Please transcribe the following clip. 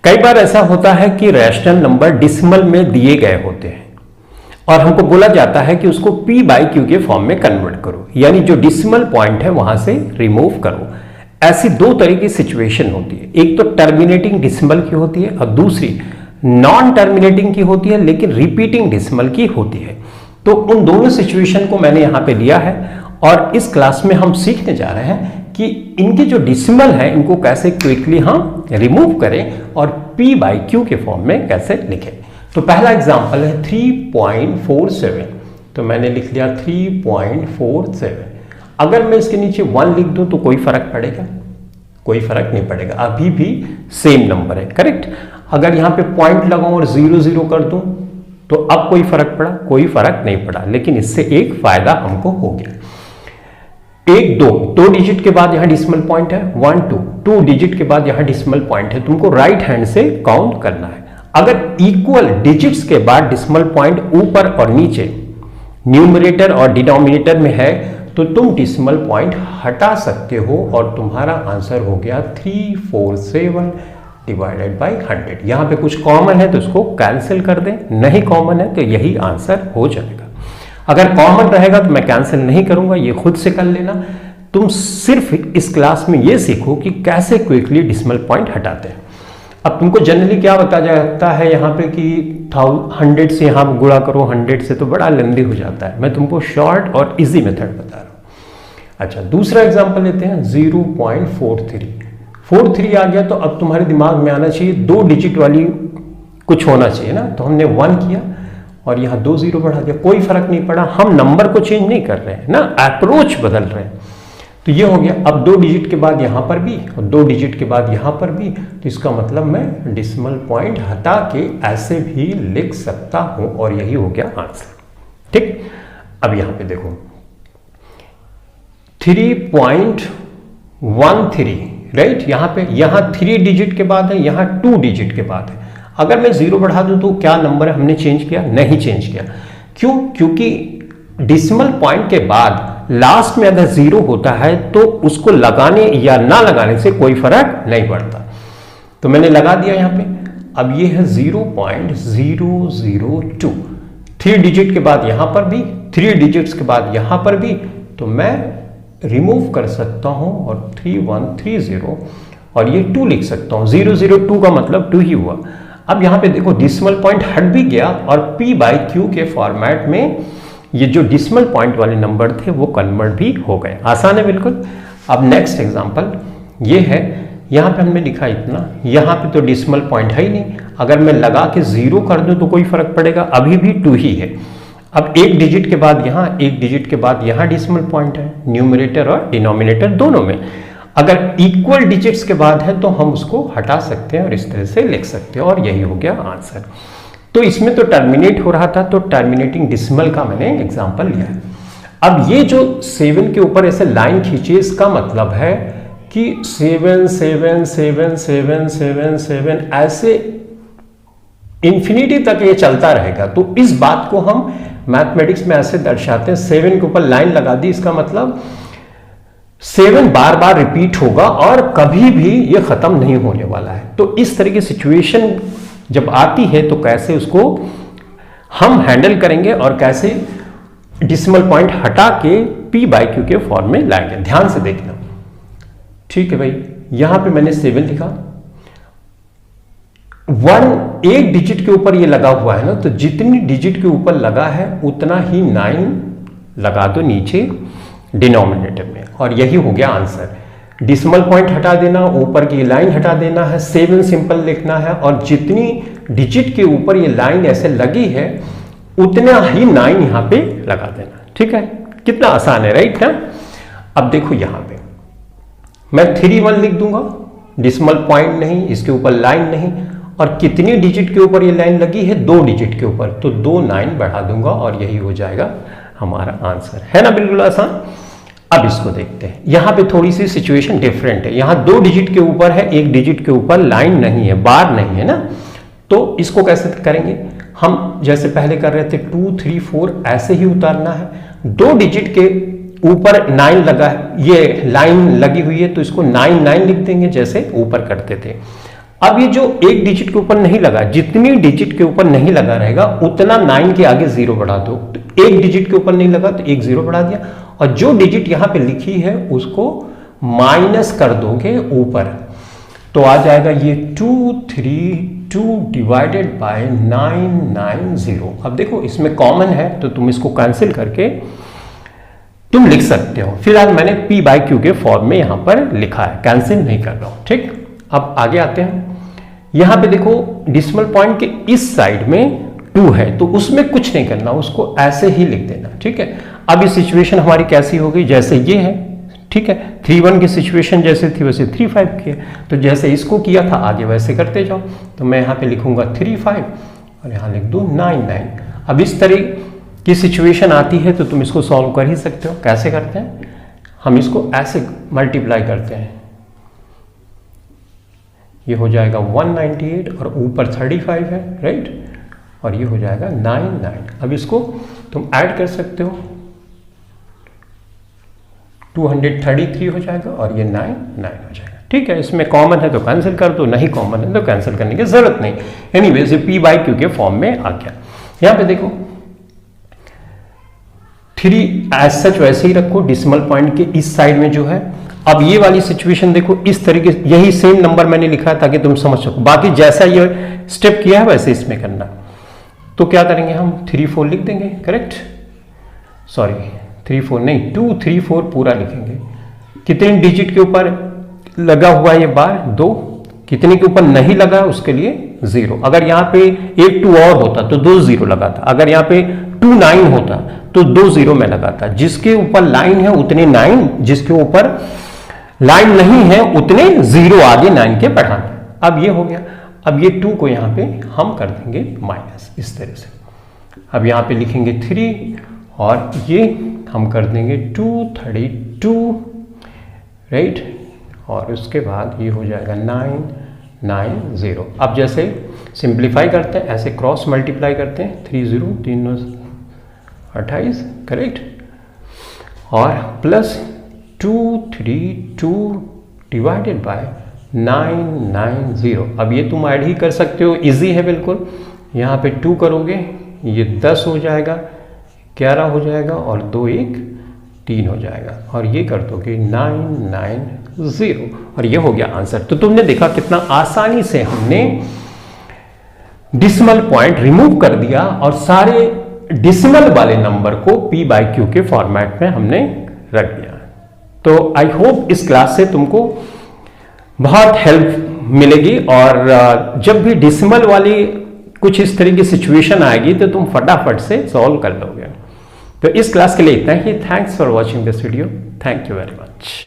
कई बार ऐसा होता है कि रैशनल नंबर डिसिमल में दिए गए होते हैं और हमको बोला जाता है कि उसको p बाई क्यू के फॉर्म में कन्वर्ट करो, यानी जो डिसिमल पॉइंट है वहां से रिमूव करो। ऐसी दो तरह की सिचुएशन होती है, एक तो टर्मिनेटिंग डिसिमल की होती है और दूसरी नॉन टर्मिनेटिंग की होती है लेकिन रिपीटिंग डिसिमल की होती है। तो उन दोनों सिचुएशन को मैंने यहां पे लिया है और इस क्लास में हम सीखने जा रहे हैं कि इनके जो डिसिमल है इनको कैसे क्विकली हम रिमूव करें और p बाई क्यू के फॉर्म में कैसे लिखें। तो पहला एग्जांपल है 3.47, तो मैंने लिख लिया 3.47। अगर मैं इसके नीचे 1 लिख दूं तो कोई फर्क पड़ेगा? कोई फर्क नहीं पड़ेगा, अभी भी सेम नंबर है, करेक्ट। अगर यहाँ पे पॉइंट लगाऊं और 0 कर दूं तो अब कोई फर्क पड़ा? कोई फर्क नहीं पड़ा, लेकिन इससे एक फायदा हमको हो गया। 1 2 डिजिट के बाद यहाँ डिसिमल पॉइंट है, 1 2 डिजिट के बाद यहाँ डिसिमल पॉइंट है, तुमको राइट हैंड से काउंट करना है। अगर इक्वल डिजिट्स के बाद डिसिमल पॉइंट ऊपर और नीचे न्यूमरेटर और डिनोमिनेटर में है तो तुम डिसिमल पॉइंट हटा सकते हो और तुम्हारा आंसर हो गया 347 डिवाइडेड बाई 100। यहां पे कुछ कॉमन है तो इसको कैंसिल कर दें, नहीं कॉमन है तो यही आंसर हो जाएगा। अगर कॉमन रहेगा तो मैं कैंसिल नहीं करूंगा, ये खुद से कर लेना। तुम सिर्फ इस क्लास में ये सीखो कि कैसे क्विकली डिसिमल पॉइंट हटाते हैं। अब तुमको जनरली क्या बताया जाता है यहाँ पे कि 100 से यहाँ गुणा करो 100 से, तो बड़ा लंबी हो जाता है। मैं तुमको शॉर्ट और इजी मेथड बता रहा हूँ। अच्छा, दूसरा एग्जांपल लेते हैं 0.43 आ गया तो अब तुम्हारे दिमाग में आना चाहिए 2 डिजिट वाली कुछ होना चाहिए ना। तो हमने 1 किया और यहाँ 2 0 बढ़ा दिया, कोई फर्क नहीं पड़ा। हम नंबर को चेंज नहीं कर रहे हैं ना, अप्रोच बदल रहे हैं। तो ये हो गया। अब 2 डिजिट के बाद यहाँ पर भी और 2 डिजिट के बाद यहाँ पर भी, तो इसका मतलब मैं डिसिमल पॉइंट हटा के ऐसे भी लिख सकता हूं और यही हो गया आंसर। ठीक, अब यहाँ पे देखो 3.13, राइट। यहाँ पे 3 डिजिट के बाद है, यहाँ 2 डिजिट के बाद है। अगर मैं 0 बढ़ा दूं तो क्या नंबर है? हमने चेंज किया? नहीं चेंज किया। क्यों? क्योंकि डिसिमल पॉइंट के बाद लास्ट में अगर 0 होता है तो उसको लगाने या ना लगाने से कोई फर्क नहीं पड़ता। तो मैंने लगा दिया यहाँ पे। अब ये है 0.002, 3 डिजिट के बाद यहां पर भी, 3 डिजिट्स के बाद यहां पर भी, तो मैं रिमूव कर सकता हूं और 3130 और ये 2 लिख सकता हूं। 002 का मतलब 2 ही हुआ। अब यहां पे देखो डिसिमल पॉइंट हट भी गया और p बाई क्यू के फॉर्मेट में ये जो डिसिमल पॉइंट वाले नंबर थे वो कन्वर्ट भी हो गए। आसान है बिल्कुल। अब नेक्स्ट एग्जांपल ये है, यहां पे हमने लिखा इतना, यहां पे तो डिसिमल पॉइंट है ही नहीं। अगर मैं लगा के 0 कर दूं तो कोई फर्क पड़ेगा? अभी भी 2 ही है। अब 1 डिजिट के बाद यहां, 1 डिजिट के बाद यहां डिसिमल पॉइंट है, न्यूमरेटर और डिनोमिनेटर दोनों में। अगर इक्वल डिजिट्स के बाद है तो हम उसको हटा सकते हैं और इस तरह से लिख सकते हैं और यही हो गया आंसर। तो इसमें तो टर्मिनेट हो रहा था तो टर्मिनेटिंग डिसिमल का मैंने एग्जांपल लिया है। अब ये जो 7 के ऊपर ऐसे लाइन खींची, इसका मतलब है कि 7 7 7 7 7 7 ऐसे इंफिनिटी तक ये चलता रहेगा। तो इस बात को हम मैथमेटिक्स में ऐसे दर्शाते हैं, 7 के ऊपर लाइन लगा दी, इसका मतलब 7 बार बार रिपीट होगा और कभी भी ये खत्म नहीं होने वाला है। तो इस तरह की सिचुएशन जब आती है तो कैसे उसको हम हैंडल करेंगे और कैसे डिसिमल पॉइंट हटा के p बाई क्यू के फॉर्म में लाएंगे, ध्यान से देखना। ठीक है भाई, यहां पे मैंने 7 लिखा, 1 डिजिट के ऊपर ये लगा हुआ है ना, तो जितनी डिजिट के ऊपर लगा है उतना ही 9 लगा दो नीचे डिनोमिनेटर में और यही हो गया आंसर। डिसिमल पॉइंट हटा देना, ऊपर की लाइन हटा देना है, 7 सिंपल लिखना है और जितनी डिजिट के ऊपर ये लाइन ऐसे लगी है उतना ही 9 यहां पे लगा देना। ठीक है, कितना आसान है, राइट ना। अब देखो यहां पे मैं 31 लिख दूंगा, डिसिमल पॉइंट नहीं, इसके ऊपर लाइन नहीं, और कितनी डिजिट के ऊपर ये लाइन लगी है? 2 डिजिट के ऊपर, तो 2 9 बढ़ा दूंगा और यही हो जाएगा हमारा आंसर। है ना, बिल्कुल आसान। अब इसको देखते हैं, यहां पे थोड़ी सी सिचुएशन डिफरेंट है। यहां 2 डिजिट के ऊपर है, 1 डिजिट के ऊपर लाइन नहीं है, बार नहीं है ना। तो इसको कैसे करेंगे? हम जैसे पहले कर रहे थे 2 3 4 ऐसे ही उतारना है। 2 डिजिट के ऊपर 9 लगा है, ये लाइन लगी हुई है तो इसको 9 9 लिख देंगे जैसे ऊपर करते थे। अब ये जो एक डिजिट के ऊपर नहीं लगा, जितनी डिजिट के ऊपर नहीं लगा रहेगा उतना 9 के आगे 0 बढ़ा दो। तो एक डिजिट के ऊपर नहीं लगा तो एक 0 बढ़ा दिया, और जो डिजिट यहां पे लिखी है उसको माइनस कर दोगे ऊपर, तो आ जाएगा ये 232 डिवाइडेड बाय 990। अब देखो इसमें कॉमन है तो तुम इसको कैंसिल करके तुम लिख सकते हो। फिलहाल मैंने p बाई क्यू के फॉर्म में यहां पर लिखा है, कैंसिल नहीं कर रहा हूं। ठीक, अब आगे आते हैं। यहां पे देखो डिसिमल पॉइंट के इस साइड में 2 है तो उसमें कुछ नहीं करना, उसको ऐसे ही लिख देना। ठीक है, अब ये सिचुएशन हमारी कैसी हो गई, जैसे ये है, ठीक है, 3-1 की सिचुएशन जैसे थी वैसे 3-5 की है, तो जैसे इसको किया था आगे वैसे करते जाओ। तो मैं यहाँ पे लिखूंगा 3-5 और यहाँ लिख दूँ 9-9। अब इस तरह की सिचुएशन आती है तो तुम इसको सॉल्व कर ही सकते हो। कैसे करते हैं, हम इसको ऐसे मल्टीप्लाई करते हैं, ये हो जाएगा 198 और ऊपर 35 है, राइट, और ये हो जाएगा 9-9। अब इसको तुम ऐड कर सकते हो, 233 हो जाएगा और ये 9-9 हो जाएगा। ठीक है, इसमें कॉमन है तो कैंसिल कर दो, नहीं कॉमन है तो कैंसिल करने की जरूरत नहीं। एनीवेज ये p बाई क्यू के फॉर्म में आ गया। यहां पे देखो 3 एज सच वैसे ही रखो, डिसिमल पॉइंट के इस साइड में जो है। अब ये वाली सिचुएशन देखो इस तरीके से, यही सेम नंबर मैंने लिखा है ताकि तुम समझ सको, बाकी जैसा ये स्टेप किया है वैसे इसमें करना। तो क्या करेंगे हम 3-4 लिख देंगे, करेक्ट, सॉरी 3-4 नहीं 2-3-4 पूरा लिखेंगे। कितने डिजिट के ऊपर लगा हुआ है ये बार, 2, कितने के ऊपर नहीं लगा उसके लिए 0। अगर यहाँ पे एक 2 और होता तो 2 0 लगाता, अगर यहाँ पे 2-9 होता तो 2 0 में लगाता। जिसके ऊपर लाइन है उतने 9, जिसके ऊपर लाइन नहीं है उतने 0 आगे 9 के बढ़ाना। अब ये हो गया। अब ये 2 को यहाँ पे हम कर देंगे माइनस, इस तरह से। अब यहाँ पे लिखेंगे 3 और ये हम कर देंगे 232, राइट, और उसके बाद ये हो जाएगा 990। अब जैसे सिंप्लीफाई करते हैं ऐसे क्रॉस मल्टीप्लाई करते हैं, 3 0 3 9 28, करेक्ट, और प्लस 232 डिवाइडेड बाय 990। अब ये तुम ऐड ही कर सकते हो, इजी है बिल्कुल। यहाँ पे 2 करोगे ये 10 हो जाएगा, 11 हो जाएगा और 2 1 3 हो जाएगा, और ये कर दोगे 990 और ये हो गया आंसर। तो तुमने देखा कितना आसानी से हमने डिसिमल पॉइंट रिमूव कर दिया और सारे डिसिमल वाले नंबर को p बाई क्यू के फॉर्मेट में हमने रख दिया। तो आई होप इस क्लास से तुमको बहुत हेल्प मिलेगी, और जब भी डिसिमल वाली कुछ इस तरह की सिचुएशन आएगी तो तुम फटाफट से सॉल्व कर लोगे। तो इस क्लास के लिए इतना ही। Thanks for watching this video, thank you very much.